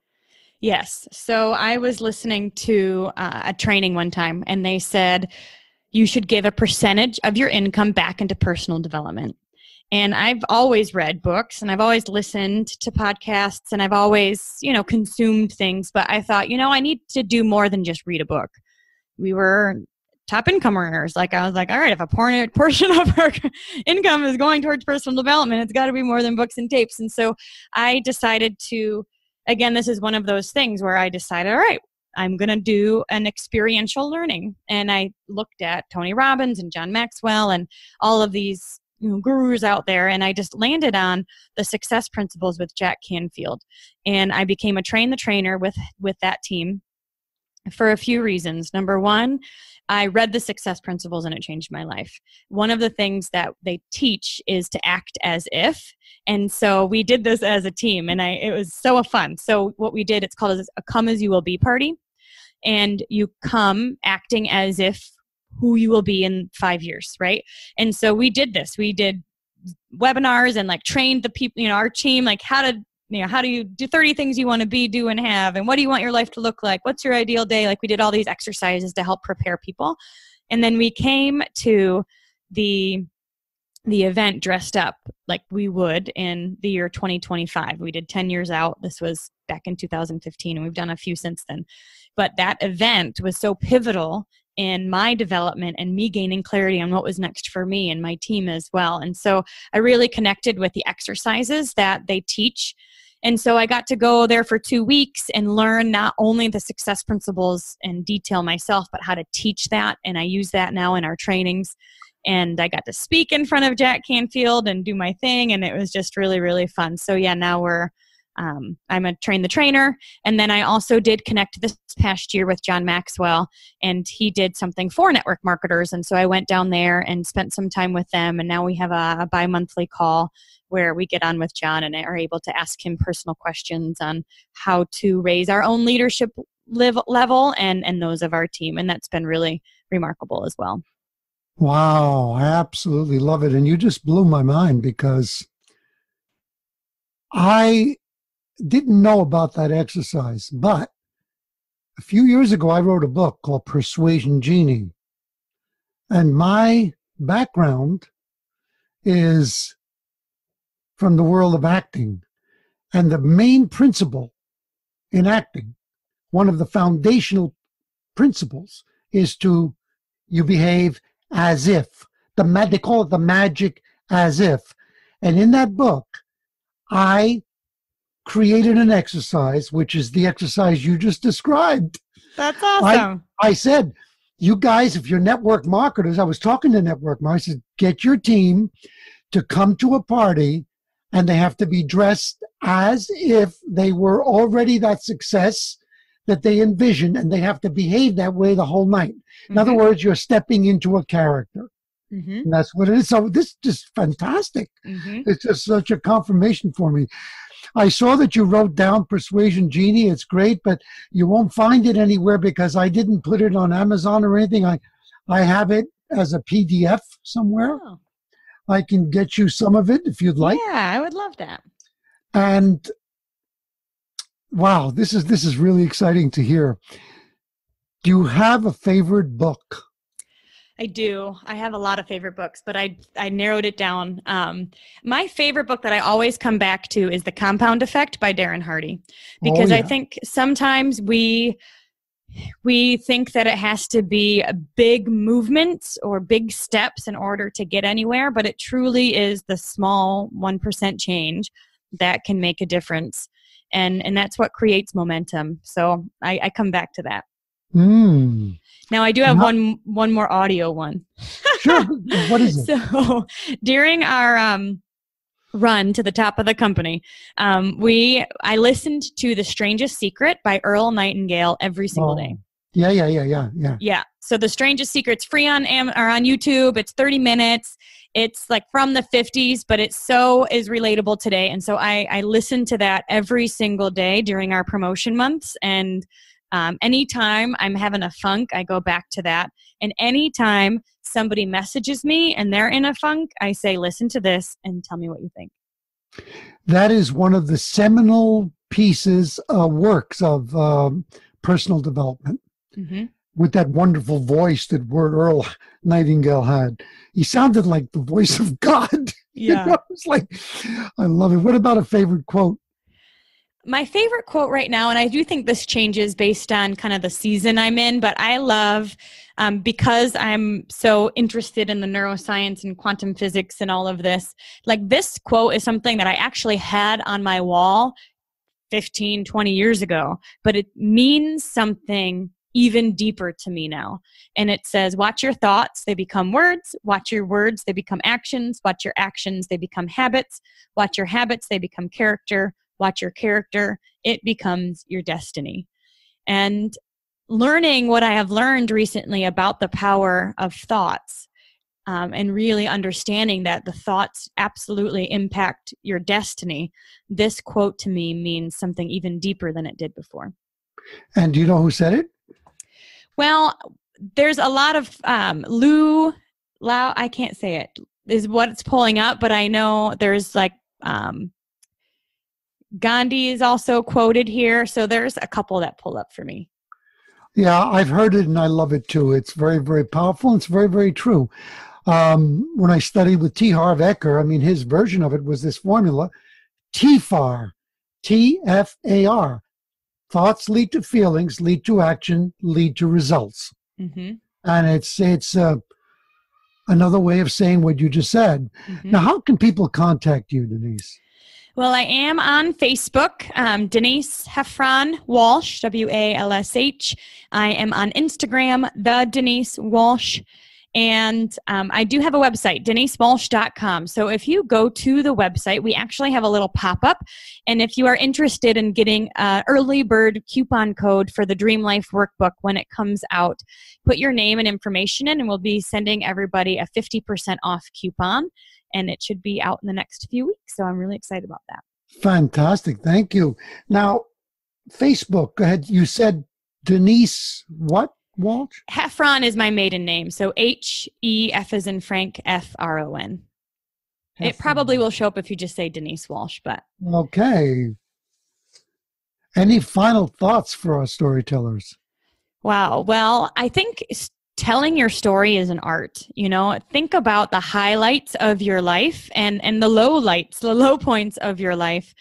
Yes. So I was listening to a training one time, and they said you should give a percentage of your income back into personal development. And I've always read books and I've always listened to podcasts and I've always, consumed things. But I thought, I need to do more than just read a book. We were top income earners. I was like, all right, if a portion of our income is going towards personal development, it's got to be more than books and tapes. And so I decided to, again, this is one of those things where I decided, all right, I'm going to do an experiential learning. And I looked at Tony Robbins and John Maxwell and all of these gurus out there. And I just landed on the success principles with Jack Canfield. And I became a train the trainer with that team for a few reasons. Number one, I read the success principles and it changed my life. One of the things that they teach is to act as if. And so we did this as a team and it was so fun. So what we did, it's called a come as you will be party. And you come acting as if who you will be in 5 years, right? And so we did this. We did webinars and trained the people, our team, how do you do 30 things you want to be, do, and have? And what do you want your life to look like? What's your ideal day? We did all these exercises to help prepare people. And then we came to the event dressed up like we would in the year 2025. We did 10 years out. This was back in 2015, and we've done a few since then. But that event was so pivotal in my development and me gaining clarity on what was next for me and my team as well. And so I really connected with the exercises that they teach. And so I got to go there for 2 weeks and learn not only the success principles in detail myself, but how to teach that. And I use that now in our trainings. And I got to speak in front of Jack Canfield and do my thing. And it was just really, really fun. So yeah, now I'm a train the trainer. And then I also did connect this past year with John Maxwell, and he did something for network marketers. And so I went down there and spent some time with them. And now we have a bi-monthly call where we get on with John and are able to ask him personal questions on how to raise our own leadership level and those of our team. And that's been really remarkable as well. Wow, I absolutely love it. And you just blew my mind because I didn't know about that exercise. But a few years ago, I wrote a book called Persuasion Genie. And my background is from the world of acting. And the main principle in acting, one of the foundational principles, is you behave as if. They call it the magic as if. And in that book, I created an exercise, which is the exercise you just described. That's awesome. I said, you guys, if you're network marketers, I was talking to network marketers, I said, get your team to come to a party and they have to be dressed as if they were already that success that they envisioned, and they have to behave that way the whole night. In other words, you're stepping into a character. And that's what it is. So this is just fantastic. It's just such a confirmation for me. I saw that you wrote down Persuasion Genie. It's great, but you won't find it anywhere because I didn't put it on Amazon or anything. I have it as a PDF somewhere. Oh. I can get you some of it if you'd like. Yeah, I would love that. And wow, this is really exciting to hear. Do you have a favorite book? I do. I have a lot of favorite books, but I narrowed it down. My favorite book that I always come back to is The Compound Effect by Darren Hardy, because I think sometimes we think that it has to be a big movements or big steps in order to get anywhere, but it truly is the small 1% change that can make a difference. And that's what creates momentum. So I come back to that. Now I do have one more audio one. Sure. What is it? So during our run to the top of the company, I listened to The Strangest Secret by Earl Nightingale every single day. Yeah. So The Strangest Secret's free on YouTube. It's 30 minutes. It's from the 50s, but it is relatable today. And so I listen to that every single day during our promotion months. And anytime I'm having a funk, I go back to that. And anytime somebody messages me and they're in a funk, I say, listen to this and tell me what you think. That is one of the seminal works of personal development. With that wonderful voice that Earl Nightingale had. He sounded like the voice of God. Yeah. It's like, I love it. What about a favorite quote? My favorite quote right now, and I do think this changes based on kind of the season I'm in, but I love, because I'm so interested in the neuroscience and quantum physics and all of this, like this quote is something that I actually had on my wall 15, 20 years ago, but it means something even deeper to me now. And it says, watch your thoughts, they become words. Watch your words, they become actions. Watch your actions, they become habits. Watch your habits, they become character. Watch your character, it becomes your destiny. And learning what I have learned recently about the power of thoughts, and really understanding that the thoughts absolutely impact your destiny, this quote to me means something even deeper than it did before. And do you know who said it? Well, there's a lot of I can't say it, is what it's pulling up, but I know there's like Gandhi is also quoted here. So there's a couple that pull up for me. Yeah, I've heard it and I love it too. It's very, very powerful. It's very, very true. When I studied with T. Harv Eker, I mean, his version of it was this formula, TFAR, T-F-A-R. Thoughts lead to feelings, lead to action, lead to results. Mm-hmm. And it's another way of saying what you just said. Mm-hmm. Now, how can people contact you, Denise? Well, I am on Facebook, Denise Heffron Walsh, W-A-L-S-H. I am on Instagram, the Denise Walsh. And I do have a website, denisewalsh.com. So if you go to the website, we actually have a little pop-up. And if you are interested in getting an early bird coupon code for the Dream Life Workbook when it comes out, put your name and information in, and we'll be sending everybody a 50% off coupon. And it should be out in the next few weeks. So I'm really excited about that. Fantastic. Thank you. Now, Facebook, go ahead. You said Denise what? Walsh? Heffron is my maiden name. So H-E-F as in Frank, F-R-O-N. It probably will show up if you just say Denise Walsh, but. Okay. Any final thoughts for our storytellers? Wow. Well, I think telling your story is an art. You know, think about the highlights of your life and the lowlights, the low points of your life,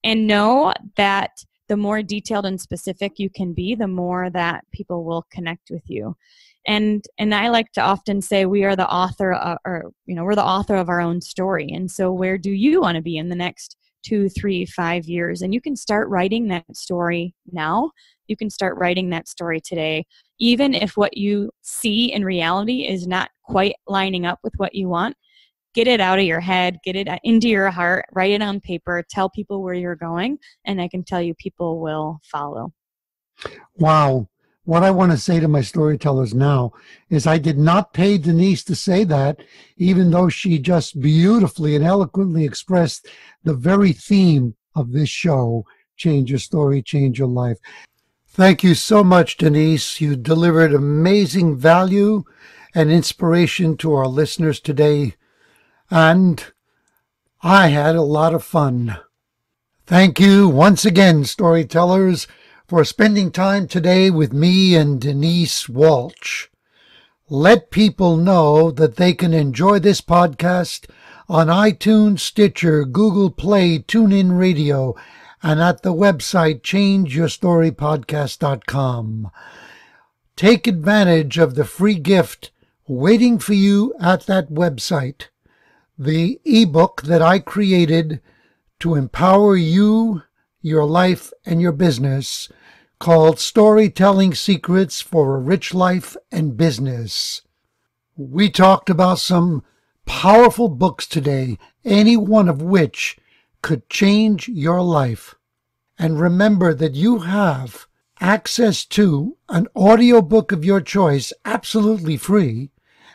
and know that the more detailed and specific you can be, the more that people will connect with you. And I like to often say we are the author of, we're the author of our own story. And so where do you want to be in the next 2, 3, 5 years? And you can start writing that story now. You can start writing that story today. Even if what you see in reality is not quite lining up with what you want, get it out of your head, get it into your heart, write it on paper, tell people where you're going, and I can tell you people will follow. Wow. What I want to say to my storytellers now is I did not pay Denise to say that, even though she just beautifully and eloquently expressed the very theme of this show, Change Your Story, Change Your Life. Thank you so much, Denise. You delivered amazing value and inspiration to our listeners today. And I had a lot of fun. Thank you once again, storytellers, for spending time today with me and Denise Walsh. Let people know that they can enjoy this podcast on iTunes, Stitcher, Google Play, TuneIn Radio, and at the website changeyourstorypodcast.com. Take advantage of the free gift waiting for you at that website. The ebook that I created to empower you, your life, and your business, called Storytelling Secrets for a Rich Life and Business. We talked about some powerful books today, any one of which could change your life. And remember that you have access to an audiobook of your choice, absolutely free,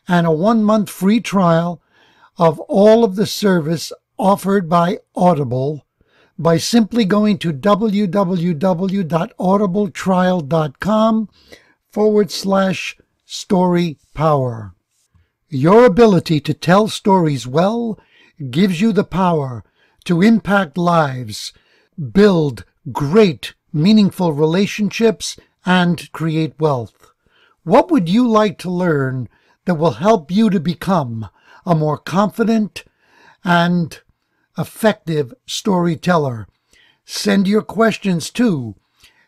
and a 1-month free trial of all of the service offered by Audible by simply going to www.audibletrial.com/storypower. Your ability to tell stories well gives you the power to impact lives, build great, meaningful relationships, and create wealth. What would you like to learn that will help you to become a more confident and effective storyteller. Send your questions to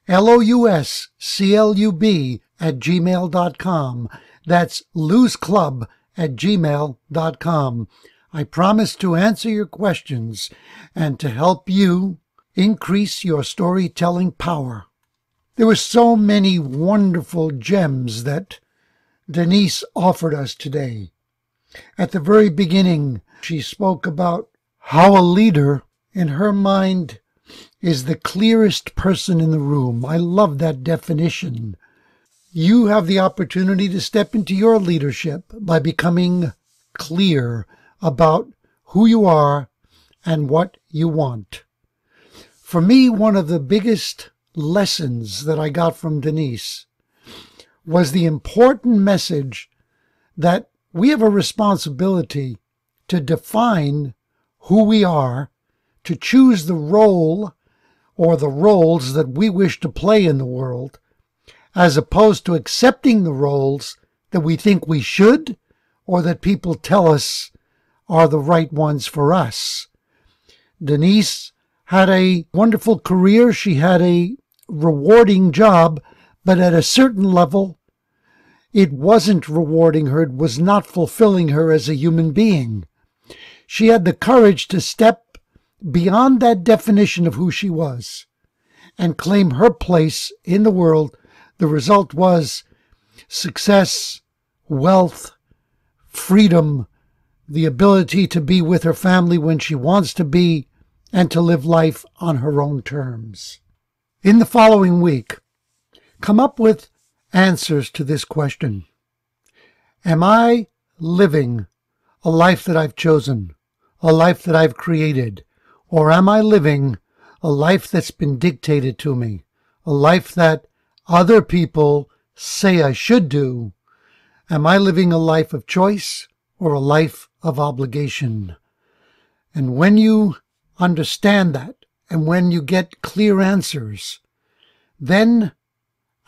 lousclub@gmail.com. That's lousclub@gmail.com. I promise to answer your questions and to help you increase your storytelling power. There were so many wonderful gems that Denise offered us today. At the very beginning, she spoke about how a leader, in her mind, is the clearest person in the room. I love that definition. You have the opportunity to step into your leadership by becoming clear about who you are and what you want. For me, one of the biggest lessons that I got from Denise was the important message that we have a responsibility to define who we are, to choose the role or the roles that we wish to play in the world, as opposed to accepting the roles that we think we should or that people tell us are the right ones for us. Denise had a wonderful career. She had a rewarding job, but at a certain level, it wasn't rewarding her. It was not fulfilling her as a human being. She had the courage to step beyond that definition of who she was and claim her place in the world. The result was success, wealth, freedom, the ability to be with her family when she wants to be, and to live life on her own terms. In the following week, come up with answers to this question. Am I living a life that I've chosen, a life that I've created, or am I living a life that's been dictated to me, a life that other people say I should do? Am I living a life of choice or a life of obligation? And when you understand that, and when you get clear answers, then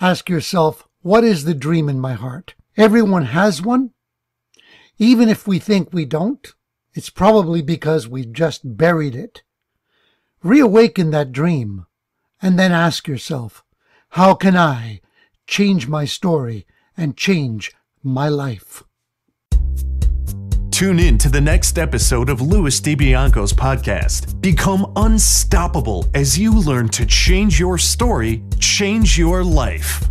ask yourself, what is the dream in my heart? Everyone has one. Even if we think we don't, it's probably because we've just buried it. Reawaken that dream, and then ask yourself, how can I change my story and change my life? Tune in to the next episode of Louis Di Bianco's podcast. Become unstoppable as you learn to change your story, change your life.